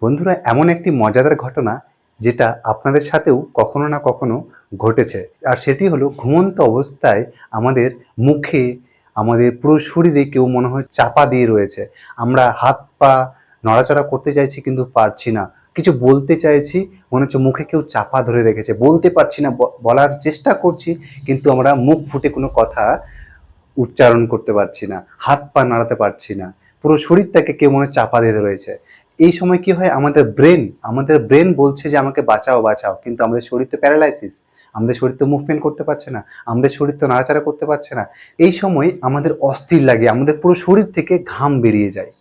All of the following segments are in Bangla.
বন্ধুরা, এমন একটি মজাদার ঘটনা যেটা আপনাদের সাথেও কখনো না কখনো ঘটেছে, আর সেটি হলো ঘুমন্ত অবস্থায় আমাদের মুখে, আমাদের পুরো শরীরে কেউ মনে হয় চাপা দিয়ে রয়েছে। আমরা হাত পা নড়াচড়া করতে চাইছি কিন্তু পারছি না, কিছু বলতে চাইছি, মনে হচ্ছে মুখে কেউ চাপা ধরে রেখেছে, বলতে পারছি না, বলার চেষ্টা করছি কিন্তু আমরা মুখ ফুটে কোনো কথা উচ্চারণ করতে পারছি না, হাত পা নাড়াতে পারছি না, পুরো শরীরটাকে কেউ মনে হয় চাপা দিয়ে রয়েছে। এই সময় কি হয়, আমাদের ব্রেন বলছে যে আমাকে বাঁচাও বাঁচাও, কিন্তু আমাদের শরীর তো প্যারালাইসিস, আমাদের শরীর তো মুভমেন্ট করতে পারছে না, আমাদের শরীর তো নাড়াচাড়া করতে পারছে না। এই সময় আমাদের অস্থির লাগে, আমাদের পুরো শরীর থেকে ঘাম বেরিয়ে যায়।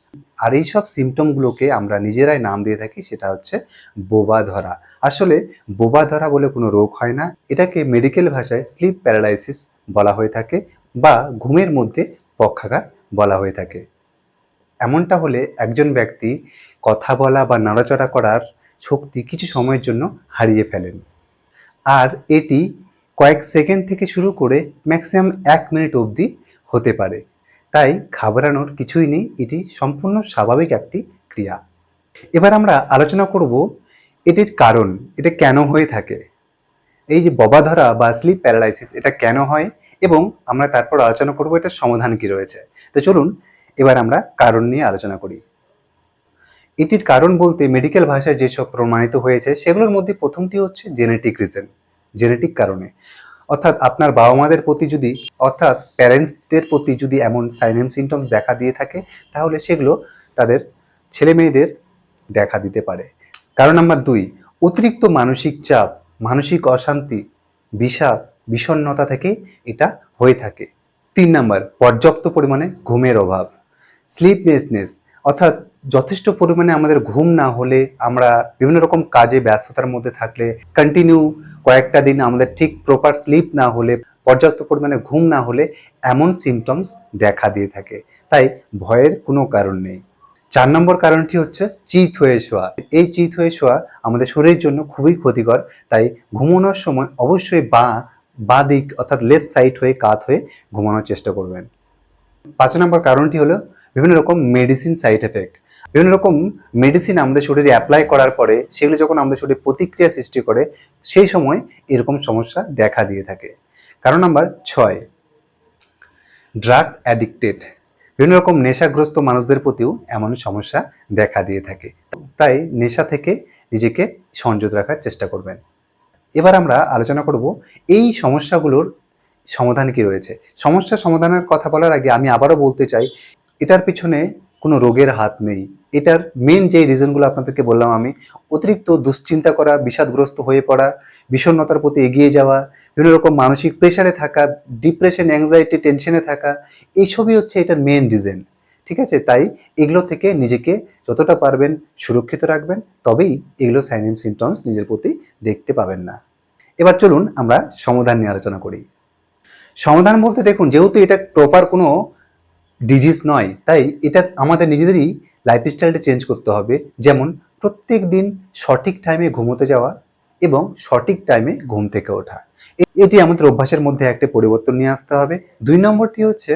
আর এই সব সিমটমগুলোকে আমরা নিজেরাই নাম দিয়ে থাকি, সেটা হচ্ছে বোবা ধরা। আসলে বোবা ধরা বলে কোনো রোগ হয় না, এটাকে মেডিকেল ভাষায় স্লিপ প্যারালাইসিস বলা হয়ে থাকে বা ঘুমের মধ্যে পক্ষাঘাত বলা হয়ে থাকে। এমনটা হলে একজন ব্যক্তি কথা বলা বা নাড়াচড়া করার শক্তি কিছু সময়ের জন্য হারিয়ে ফেলেন, আর এটি কয়েক সেকেন্ড থেকে শুরু করে ম্যাক্সিমাম 1 মিনিট অবধি হতে পারে। তাই ঘাবড়ানোর কিছুই নেই, এটি সম্পূর্ণ স্বাভাবিক একটি ক্রিয়া। এবার আমরা আলোচনা করব এটির কারণ, এটা কেন হয়ে থাকে। এই যে বোবা ধরা বা স্লিপ প্যারালাইসিস, এটা কেন হয় এবং আমরা তারপর আলোচনা করব এটার সমাধান কি রয়েছে। তো চলুন এবার আমরা কারণ নিয়ে আলোচনা করি। এটির কারণ বলতে মেডিকেল ভাষায় যেসব প্রমাণিত হয়েছে সেগুলোর মধ্যে প্রথমটি হচ্ছে জেনেটিক রিজন, জেনেটিক কারণে। অর্থাৎ আপনার বাবা মাদের প্রতি যদি, অর্থাৎ প্যারেন্টসদের প্রতি যদি এমন সাইন অ্যান্ড সিমটমস দেখা দিয়ে থাকে, তাহলে সেগুলো তাদের ছেলে মেয়েদের দেখা দিতে পারে। কারণ নাম্বার 2, অতিরিক্ত মানসিক চাপ, মানসিক অশান্তি, বিষাদ, বিষণ্ণতা থেকে এটা হয়ে থাকে। 3 নাম্বার, পর্যাপ্ত পরিমাণে ঘুমের অভাব, স্লিপলেসনেস, অর্থাৎ যথেষ্ট পরিমাণে আমাদের ঘুম না হলে, আমরা বিভিন্ন রকম কাজে ব্যস্ততার মধ্যে থাকলে, কন্টিনিউ কয়েকটা দিন আমাদের ঠিক প্রপার স্লিপ না হলে, পর্যাপ্ত পরিমাণে ঘুম না হলে এমন সিমটমস দেখা দিয়ে থাকে। তাই ভয়ের কোনো কারণ নেই। 4 নম্বর কারণটি হচ্ছে চিত হয়ে শোয়া। এই চিত হয়ে শোয়া আমাদের শরীরের জন্য খুবই ক্ষতিকর। তাই ঘুমানোর সময় অবশ্যই বাঁ দিক অর্থাৎ লেফট সাইড হয়ে, কাত হয়ে ঘুমানোর চেষ্টা করবেন। 5 নম্বর কারণটি হলো বিভিন্ন রকম মেডিসিন সাইড এফেক্ট। বিভিন্ন রকম মেডিসিন আমাদের শরীরে অ্যাপ্লাই করার পরে সেগুলো যখন আমাদের শরীরে প্রতিক্রিয়া সৃষ্টি করে, সেই সময় এরকম সমস্যা দেখা দিয়ে থাকে। কারণ নাম্বার 6, ড্রাগ অ্যাডিক্টেড, বিভিন্ন রকম নেশাগ্রস্ত মানুষদের প্রতিও এমন সমস্যা দেখা দিয়ে থাকে। তাই নেশা থেকে নিজেকে সংযত রাখার চেষ্টা করবেন। এবার আমরা আলোচনা করব এই সমস্যাগুলোর সমাধান কি রয়েছে। সমস্যা সমাধানের কথা বলার আগে আমি আবারও বলতে চাই, এটার পিছনে কোনো রোগের হাত নেই। এটার মেন যে রিজনগুলো আপনাদেরকে বললাম আমি, অতিরিক্ত দুশ্চিন্তা করা, বিষাদগ্রস্ত হয়ে পড়া, বিষণ্ণতার প্রতি এগিয়ে যাওয়া, বিভিন্ন রকম মানসিক প্রেশারে থাকা, ডিপ্রেশন, অ্যাংজাইটি, টেনশনে থাকা, এইসবই হচ্ছে এটার মেন রিজন। ঠিক আছে, তাই এগুলো থেকে নিজেকে যতটা পারবেন সুরক্ষিত রাখবেন, তবেই এগুলো সাইন অ্যান্ড সিমটমস নিজের প্রতি দেখতে পাবেন না। এবার চলুন আমরা সমাধান নিয়ে আলোচনা করি। সমাধান বলতে দেখুন, যেহেতু এটা প্রপার কোনো ডিজিজ নয়, তাই এটা আমাদের নিজেদেরই লাইফস্টাইলটা চেঞ্জ করতে হবে। যেমন প্রত্যেক দিন সঠিক টাইমে ঘুমোতে যাওয়া এবং সঠিক টাইমে ঘুম থেকে ওঠা, এটি আমাদের অভ্যাসের মধ্যে একটা পরিবর্তন নিয়ে আসতে হবে। 2 নম্বরটি হচ্ছে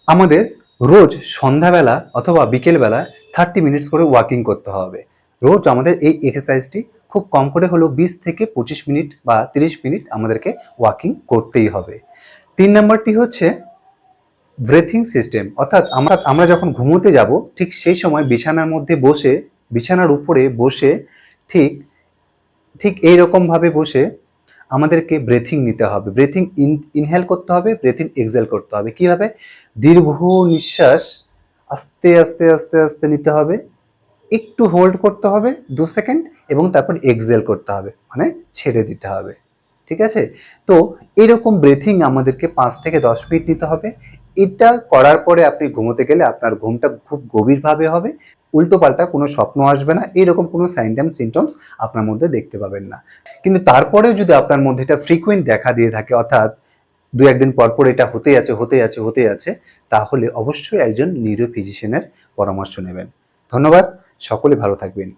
আমাদের রোজ সন্ধ্যাবেলা অথবা বিকেলবেলা 30 মিনিটস করে ওয়াকিং করতে হবে। রোজ আমাদের এই এক্সারসাইজটি খুব কম করে হলেও 20 থেকে 25 মিনিট বা 30 মিনিট আমাদেরকে ওয়াকিং করতেই হবে। 3 নম্বরটি হচ্ছে ব্রেথিং সিস্টেম, অর্থাৎ আমরা যখন ঘুমোতে যাব ঠিক সেই সময় বিছানার মধ্যে বসে, বিছানার উপরে বসে ঠিক ঠিক এইরকমভাবে বসে আমাদেরকে ব্রেথিং নিতে হবে। ব্রেথিং ইনহেল করতে হবে, ব্রেথিং এক্সহেল করতে হবে। কিভাবে? দীর্ঘ নিঃশ্বাস আস্তে আস্তে আস্তে আস্তে নিতে হবে, একটু হোল্ড করতে হবে 2 সেকেন্ড, এবং তারপর এক্সহেল করতে হবে, মানে ছেড়ে দিতে হবে। ঠিক আছে, তো এরকম ব্রেথিং আমাদেরকে 5 থেকে 10 মিনিট নিতে হবে। এটা করার পরে আপনি ঘুমোতে গেলে আপনার ঘুমটা খুব গভীরভাবে হবে, উল্টো পাল্টা কোনো স্বপ্ন আসবে না, এইরকম কোনো সাইন অ্যান্ড সিমটমস আপনার মধ্যে দেখতে পাবেন না। কিন্তু তারপরেও যদি আপনার মধ্যে এটা ফ্রিকুয়েন্ট দেখা দিয়ে থাকে, অর্থাৎ 2-1 দিন পর পর এটা হতে আছে, তাহলে অবশ্যই একজন নিউরো ফিজিশিয়ানের পরামর্শ নেবেন। ধন্যবাদ, সকলে ভালো থাকবেন।